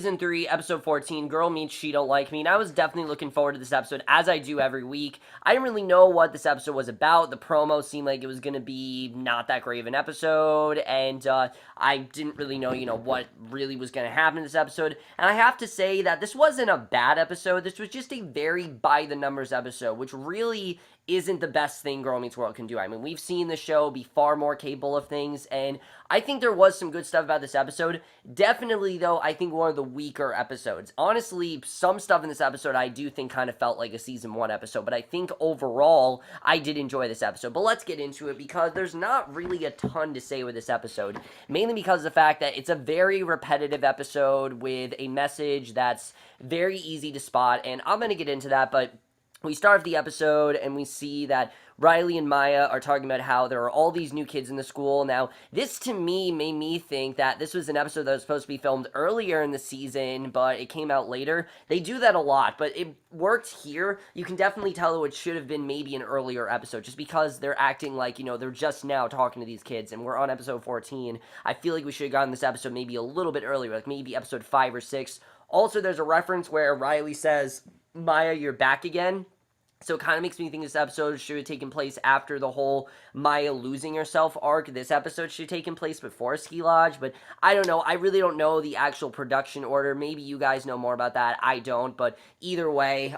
Season 3, Episode 14, Girl Meets She Don't Like Me, and I was definitely looking forward to this episode, as I do every week. I didn't really know what this episode was about. The promo seemed like it was going to be not that great of an episode, and I didn't really know, what really was going to happen in this episode. And I have to say that this wasn't a bad episode. This was just a very by-the-numbers episode, which really isn't the best thing Girl Meets World can do. I mean, we've seen the show be far more capable of things, and I think there was some good stuff about this episode. Definitely, though, I think one of the weaker episodes. Honestly, some stuff in this episode I do think kind of felt like a Season 1 episode, but I think overall, I did enjoy this episode. But let's get into it, because there's not really a ton to say with this episode, mainly because of the fact that it's a very repetitive episode with a message that's very easy to spot, and I'm going to get into that, but we start off the episode and we see that Riley and Maya are talking about how there are all these new kids in the school. Now, this to me made me think that this was an episode that was supposed to be filmed earlier in the season, but it came out later. They do that a lot, but it worked here. You can definitely tell it should have been maybe an earlier episode, just because they're acting like, they're just now talking to these kids, and we're on episode 14. I feel like we should have gotten this episode maybe a little bit earlier, like maybe episode 5 or 6. Also, there's a reference where Riley says, "Maya, you're back again." So it kind of makes me think this episode should have taken place after the whole Maya losing herself arc. This episode should have taken place before Ski Lodge, but I don't know. I really don't know the actual production order. Maybe you guys know more about that. I don't, but either way,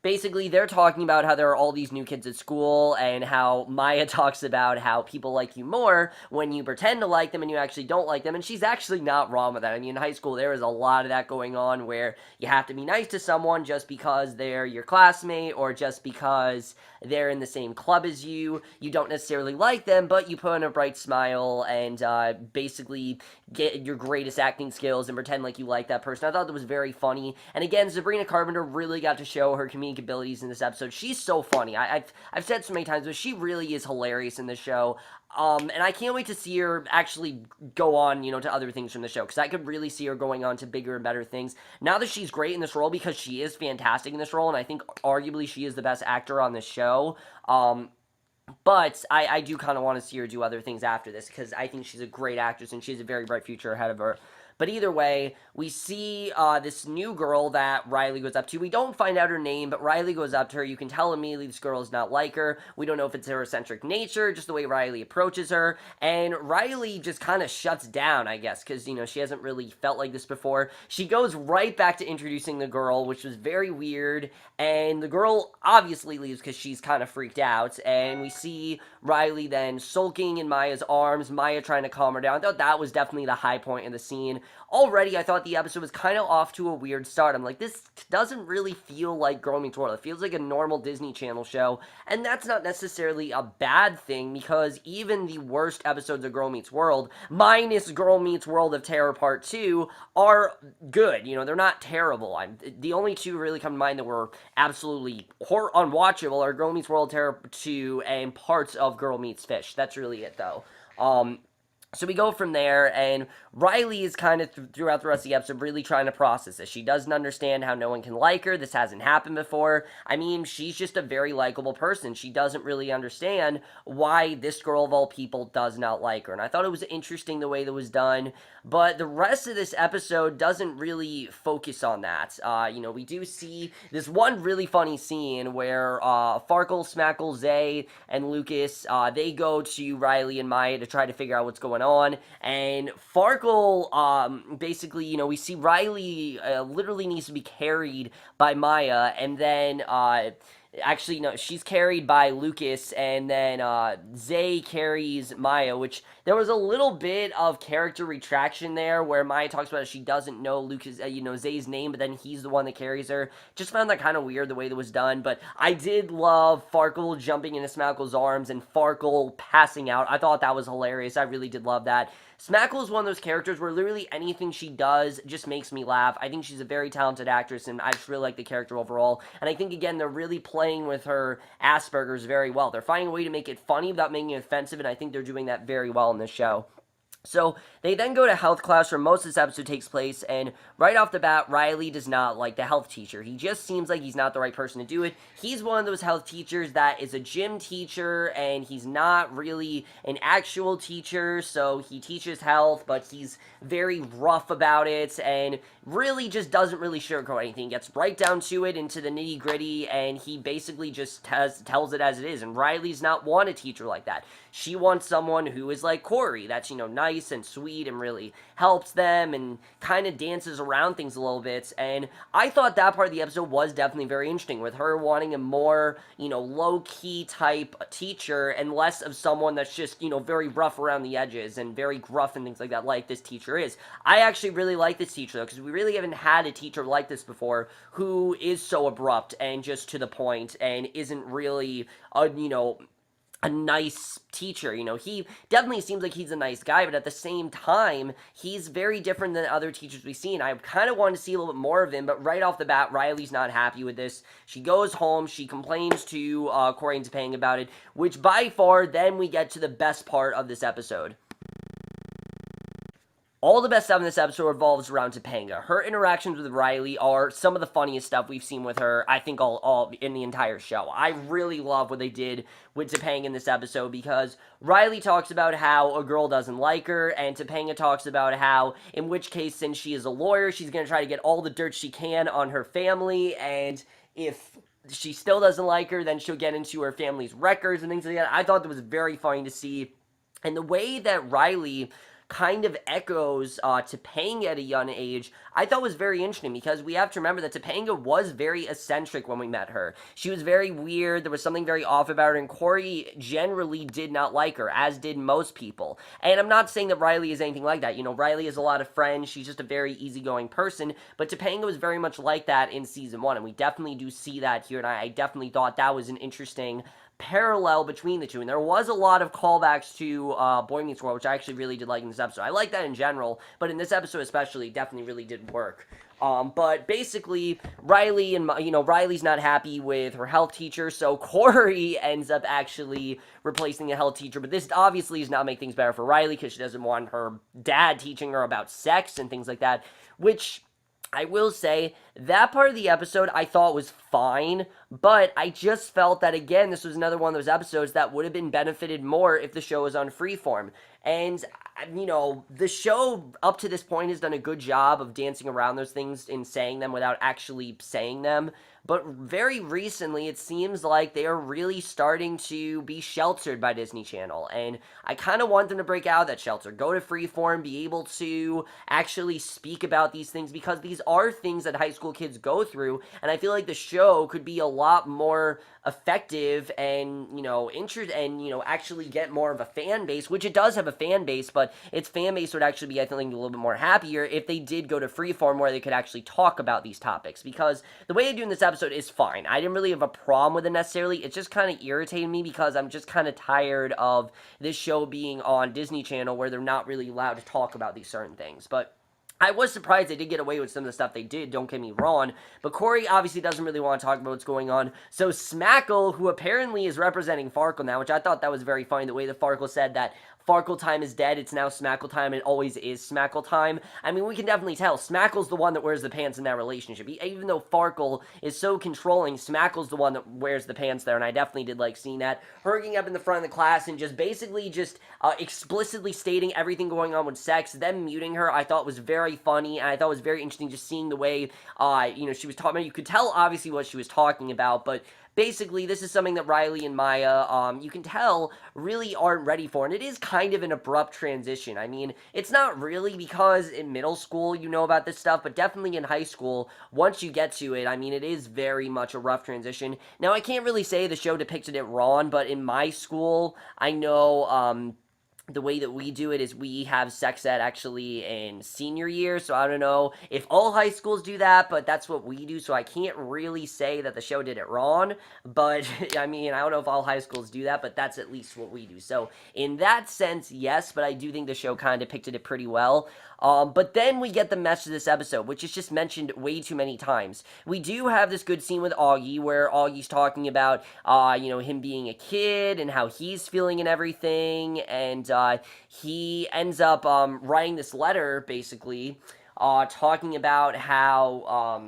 basically, they're talking about how there are all these new kids at school, and how Maya talks about how people like you more when you pretend to like them and you actually don't like them, and she's actually not wrong with that. I mean, in high school, there is a lot of that going on, where you have to be nice to someone just because they're your classmate, or just because they're in the same club as you. You don't necessarily like them, but you put on a bright smile and basically get your greatest acting skills and pretend like you like that person. I thought that was very funny. And again, Sabrina Carpenter really got to show her comedic abilities in this episode. She's so funny. I've said so many times, but she really is hilarious in this show. And I can't wait to see her actually go on, to other things from the show, because I could really see her going on to bigger and better things. Now that she's great in this role, because she is fantastic in this role, and I think arguably she is the best actor on this show. But I do kind of want to see her do other things after this, because I think she's a great actress and she has a very bright future ahead of her. But either way, we see this new girl that Riley goes up to. We don't find out her name, but Riley goes up to her. You can tell immediately this girl does not like her. We don't know if it's her eccentric nature, just the way Riley approaches her. And Riley just kind of shuts down, I guess, because, she hasn't really felt like this before. She goes right back to introducing the girl, which was very weird. And the girl obviously leaves because she's kind of freaked out. And we see Riley then sulking in Maya's arms, Maya trying to calm her down. I thought that was definitely the high point in the scene. Already, I thought the episode was kind of off to a weird start. I'm like, this doesn't really feel like Girl Meets World. It feels like a normal Disney Channel show, and that's not necessarily a bad thing, because even the worst episodes of Girl Meets World, minus Girl Meets World of Terror Part 2, are good. They're not terrible. The only two really come to mind that were absolutely unwatchable are Girl Meets World Terror 2 and parts of Girl Meets Fish. That's really it, though. So we go from there, and Riley is kind of, throughout the rest of the episode, really trying to process this. She doesn't understand how no one can like her. This hasn't happened before. I mean, she's just a very likable person. She doesn't really understand why this girl of all people does not like her. And I thought it was interesting the way that was done, but the rest of this episode doesn't really focus on that. We do see this one really funny scene where Farkle, Smackle, Zay, and Lucas, they go to Riley and Maya to try to figure out what's going on, and Farkle, basically, we see Riley literally needs to be carried by Maya, and then, actually, no, she's carried by Lucas, and then Zay carries Maya, which there was a little bit of character retraction there, where Maya talks about she doesn't know Lucas, Zay's name, but then he's the one that carries her. Just found that kind of weird the way that was done, but I did love Farkle jumping into Smackle's arms and Farkle passing out. I thought that was hilarious. I really did love that. Smackle is one of those characters where literally anything she does just makes me laugh. I think she's a very talented actress, and I just really like the character overall. And I think, again, they're really playing with her Asperger's very well. They're finding a way to make it funny without making it offensive, and I think they're doing that very well in this show. So they then go to health class where most of this episode takes place, and right off the bat, Riley does not like the health teacher. He just seems like he's not the right person to do it. He's one of those health teachers that is a gym teacher, and he's not really an actual teacher, so he teaches health, but he's very rough about it, and really just doesn't really sugarcoat anything. Gets right down to it, into the nitty gritty, and he basically just tells it as it is. And Riley's not want a teacher like that. She wants someone who is like Corey, that's, nice and sweet and really helps them and kind of dances around things a little bit. And I thought that part of the episode was definitely very interesting, with her wanting a more, low-key type teacher and less of someone that's just, very rough around the edges and very gruff and things like that, like this teacher is. I actually really like this teacher, though, because we really haven't had a teacher like this before who is so abrupt and just to the point and isn't really a nice teacher. He definitely seems like he's a nice guy, but at the same time, he's very different than other teachers we've seen. I kind of wanted to see a little bit more of him, but right off the bat, Riley's not happy with this. She goes home, she complains to Corey and Topanga about it, which by far, then we get to the best part of this episode. All the best stuff in this episode revolves around Topanga. Her interactions with Riley are some of the funniest stuff we've seen with her, I think, all in the entire show. I really love what they did with Topanga in this episode, because Riley talks about how a girl doesn't like her, and Topanga talks about how, in which case, since she is a lawyer, she's going to try to get all the dirt she can on her family, and if she still doesn't like her, then she'll get into her family's records and things like that. I thought that was very funny to see. And the way that Riley kind of echoes Topanga at a young age, I thought was very interesting, because we have to remember that Topanga was very eccentric when we met her. She was very weird, there was something very off about her, and Corey generally did not like her, as did most people. And I'm not saying that Riley is anything like that. Riley has a lot of friends, she's just a very easygoing person, but Topanga was very much like that in season 1, and we definitely do see that here, and I definitely thought that was an interesting parallel between the two. And there was a lot of callbacks to Boy Meets World, which I actually really did like in this episode. I like that in general, but in this episode especially, definitely really did work. But basically, Riley and, Riley's not happy with her health teacher, so Corey ends up actually replacing the health teacher. But this obviously does not make things better for Riley, because she doesn't want her dad teaching her about sex and things like that, which I will say, that part of the episode I thought was fine, but I just felt that, again, this was another one of those episodes that would have been benefited more if the show was on Freeform. And, the show up to this point has done a good job of dancing around those things and saying them without actually saying them. But very recently, it seems like they are really starting to be sheltered by Disney Channel. And I kind of want them to break out of that shelter, go to Freeform, be able to actually speak about these things, because these are things that high school kids go through. And I feel like the show could be a lot more effective and, actually get more of a fan base, which it does have a fan base, but its fan base would actually be, I think, a little bit more happier if they did go to Freeform, where they could actually talk about these topics. Because the way they do in this episode is fine. I didn't really have a problem with it necessarily. It just kind of irritated me, because I'm just kind of tired of this show being on Disney Channel, where they're not really allowed to talk about these certain things. But I was surprised they did get away with some of the stuff they did, don't get me wrong, but Corey obviously doesn't really want to talk about what's going on, so Smackle, who apparently is representing Farkle now, which I thought that was very funny, the way that Farkle said that Farkle time is dead, it's now Smackle time, it always is Smackle time. I mean, we can definitely tell, Smackle's the one that wears the pants in that relationship. Even though Farkle is so controlling, Smackle's the one that wears the pants there, and I definitely did like seeing that. Her getting up in the front of the class and just basically explicitly stating everything going on with sex, them muting her, I thought was very funny, and I thought it was very interesting just seeing the way, she was talking about. You could tell, obviously, what she was talking about, but basically, this is something that Riley and Maya, you can tell, really aren't ready for, and it is kind of an abrupt transition. I mean, it's not really, because in middle school you know about this stuff, but definitely in high school, once you get to it, I mean, it is very much a rough transition. Now, I can't really say the show depicted it wrong, but in my school, I know, the way that we do it is we have sex ed actually in senior year, so I don't know if all high schools do that, but that's what we do, so I can't really say that the show did it wrong, but, I mean, I don't know if all high schools do that, but that's at least what we do. So, in that sense, yes, but I do think the show kind of depicted it pretty well. But then we get the message of this episode, which is just mentioned way too many times. We do have this good scene with Augie, where Augie's talking about, him being a kid, and how he's feeling and everything, and, he ends up, writing this letter, basically, talking about how,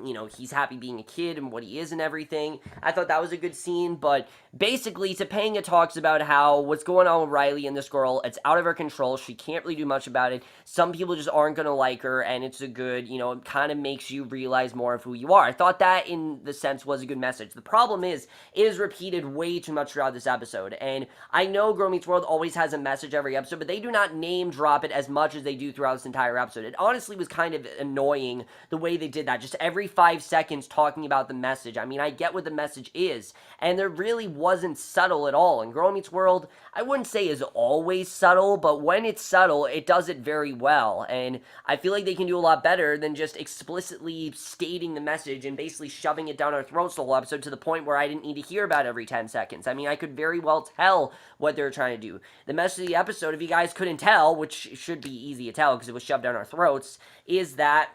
he's happy being a kid and what he is and everything. I thought that was a good scene, but basically Topanga talks about how what's going on with Riley and this girl, it's out of her control. She can't really do much about it. Some people just aren't going to like her, and it's a good, it kind of makes you realize more of who you are. I thought that in the sense was a good message. The problem is, it is repeated way too much throughout this episode, and I know Girl Meets World always has a message every episode, but they do not name drop it as much as they do throughout this entire episode. It honestly was kind of annoying the way they did that. Just every 5 seconds talking about the message. I mean, I get what the message is, and there really wasn't subtle at all. And Girl Meets World, I wouldn't say is always subtle, but when it's subtle, it does it very well. And I feel like they can do a lot better than just explicitly stating the message and basically shoving it down our throats the whole episode to the point where I didn't need to hear about it every 10 seconds. I mean, I could very well tell what they were trying to do. The message of the episode, if you guys couldn't tell, which should be easy to tell because it was shoved down our throats, is that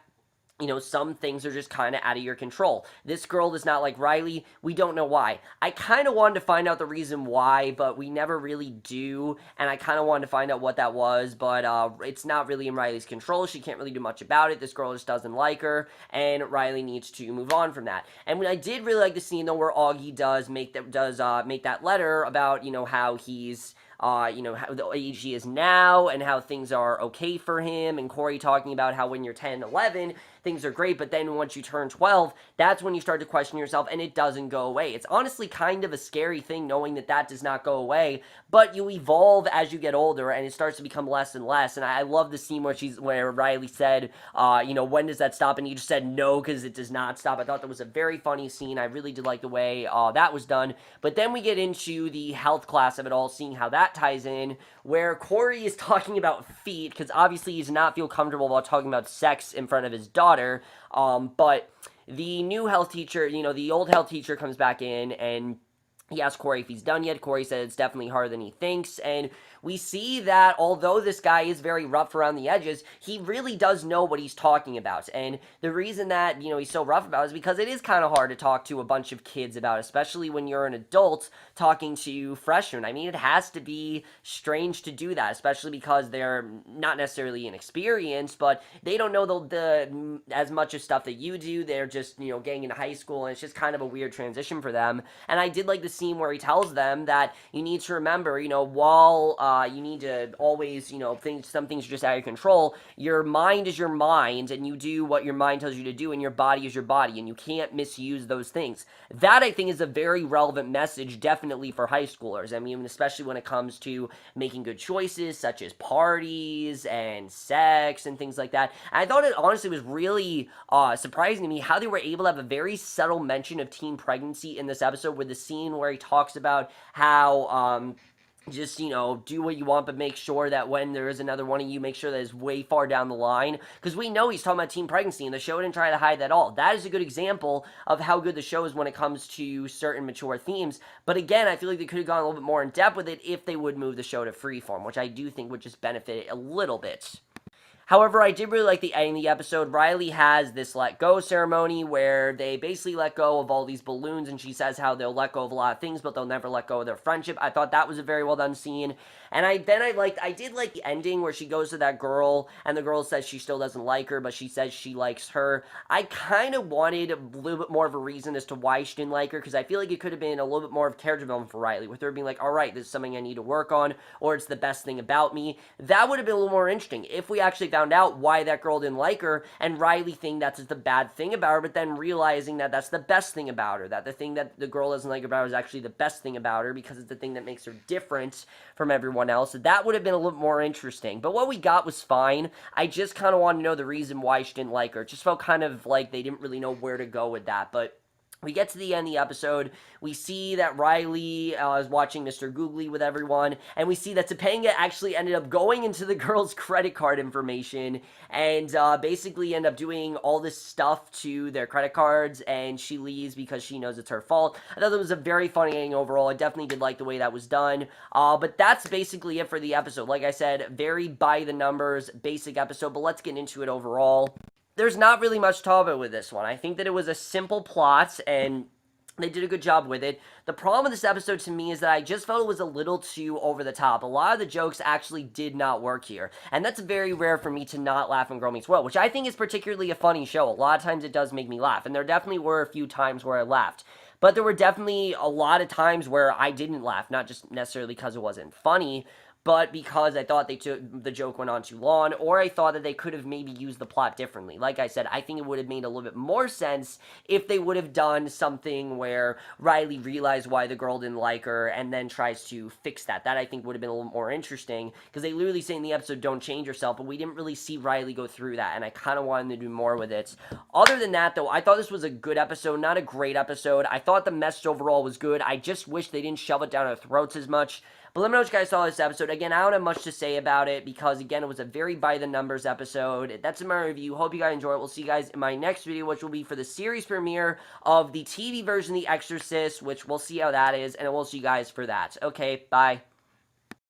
some things are just kind of out of your control. This girl does not like Riley. We don't know why. I kind of wanted to find out the reason why, but we never really do, and I kind of wanted to find out what that was, but it's not really in Riley's control. She can't really do much about it. This girl just doesn't like her, and Riley needs to move on from that. And when I did really like the scene, though, where Augie does make that letter about, how he's how the age he is now and how things are okay for him, and Corey talking about how when you're 10, 11, things are great, but then once you turn 12, that's when you start to question yourself, and it doesn't go away. It's honestly kind of a scary thing knowing that does not go away, but you evolve as you get older, and it starts to become less and less, and I love the scene where Riley said, when does that stop, and he just said no, because it does not stop. I thought that was a very funny scene. I really did like the way that was done, but then we get into the health class of it all, seeing how that ties in, where Corey is talking about feet, because obviously he does not feel comfortable about talking about sex in front of his daughter, but the new health teacher, the old health teacher comes back in, and he asks Corey if he's done yet. Corey said it's definitely harder than he thinks, and we see that although this guy is very rough around the edges, he really does know what he's talking about. And the reason that, he's so rough about it is because it is kind of hard to talk to a bunch of kids about, especially when you're an adult talking to freshmen. I mean, it has to be strange to do that, especially because they're not necessarily inexperienced, but they don't know the as much of stuff that you do. They're just, getting into high school, and it's just kind of a weird transition for them. And I did like the scene where he tells them that you need to remember, while you need to always, some things are just out of control. Your mind is your mind, and you do what your mind tells you to do, and your body is your body, and you can't misuse those things. That, I think, is a very relevant message, definitely for high schoolers. I mean, especially when it comes to making good choices, such as parties and sex and things like that. And I thought it honestly was really surprising to me how they were able to have a very subtle mention of teen pregnancy in this episode, with the scene where he talks about how just, do what you want, but make sure that when there is another one of you, make sure that is way far down the line. Because we know he's talking about teen pregnancy, and the show didn't try to hide that at all. That is a good example of how good the show is when it comes to certain mature themes. But again, I feel like they could have gone a little bit more in depth with it if they would move the show to freeform, which I do think would just benefit it a little bit. However, I did really like the ending of the episode. Riley has this let go ceremony where they basically let go of all these balloons, and she says how they'll let go of a lot of things, but they'll never let go of their friendship. I thought that was a very well done scene. And I did like the ending where she goes to that girl, and the girl says she still doesn't like her, but she says she likes her. I kind of wanted a little bit more of a reason as to why she didn't like her, because I feel like it could have been a little bit more of character development for Riley, with her being like, alright, this is something I need to work on, or it's the best thing about me. That would have been a little more interesting if we actually found out why that girl didn't like her, and Riley thinking that's the bad thing about her, but then realizing that that's the best thing about her, that the thing that the girl doesn't like about her is actually the best thing about her, because it's the thing that makes her different from everyone else. That would have been a little more interesting, but what we got was fine. I just kind of wanted to know the reason why she didn't like her. It just felt kind of like they didn't really know where to go with that, but we get to the end of the episode, we see that Riley is watching Mr. Googly with everyone, and we see that Topanga actually ended up going into the girl's credit card information, and basically end up doing all this stuff to their credit cards, and she leaves because she knows it's her fault. I thought that was a very funny ending overall. I definitely did like the way that was done, but that's basically it for the episode. Like I said, very by the numbers, basic episode, but let's get into it overall. There's not really much to talk about with this one. I think that it was a simple plot, and They did a good job with it. The problem with this episode to me is that I just felt it was a little too over the top. A lot of the jokes actually did not work here. And that's very rare for me to not laugh when Girl Meets World, which I think is particularly a funny show. A lot of times it does make me laugh. And there definitely were a few times where I laughed. But there were definitely a lot of times where I didn't laugh, not just necessarily because it wasn't funny, but because I thought the joke went on too long, or I thought that they could have maybe used the plot differently. Like I said, I think it would have made a little bit more sense if they would have done something where Riley realized why the girl didn't like her and then tries to fix that. That I think would have been a little more interesting, because they literally say in the episode, don't change yourself, but we didn't really see Riley go through that, and I kind of wanted to do more with it. Other than that, though, I thought this was a good episode, not a great episode. I thought the message overall was good. I just wish they didn't shove it down our throats as much. But let me know what you guys saw of this episode. Again, I don't have much to say about it because, again, it was a very by-the-numbers episode. That's my review. Hope you guys enjoy it. We'll see you guys in my next video, which will be for the series premiere of the TV version of The Exorcist, which we'll see how that is, and we'll see you guys for that. Okay, bye.